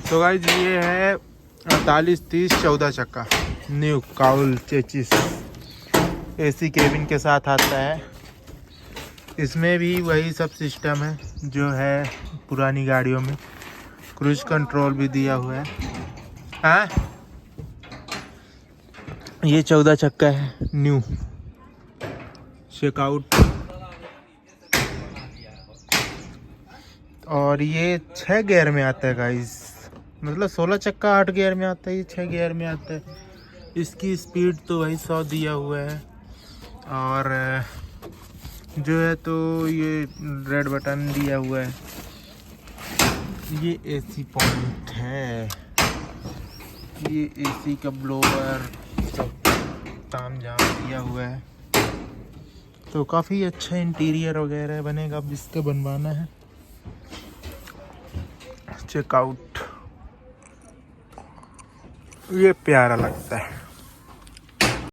तो गाइज ये है 48-30-14 चक्का new cowl chassis AC cabin के साथ आता है। इसमें भी वही सब सिस्टम है जो है पुरानी गाड़ियों में। क्रूज कंट्रोल भी दिया हुआ है। हाँ, ये 14 चक्का है न्यू चेकआउट। और ये 6 गियर में आता है गाइस, मतलब 16 चक्का 8 गियर में आता है, ये 6 गियर में आता है। इसकी स्पीड तो वही 100 दिया हुआ है। और जो है तो ये रेड बटन दिया हुआ है। ये एसी पॉइंट है, ये एसी का ब्लोअर सब ताम झाम दिया हुआ है। तो काफ़ी अच्छा इंटीरियर वगैरह बनेगा। अब इसका बनवाना है। चेकआउट ये प्यारा लगता है।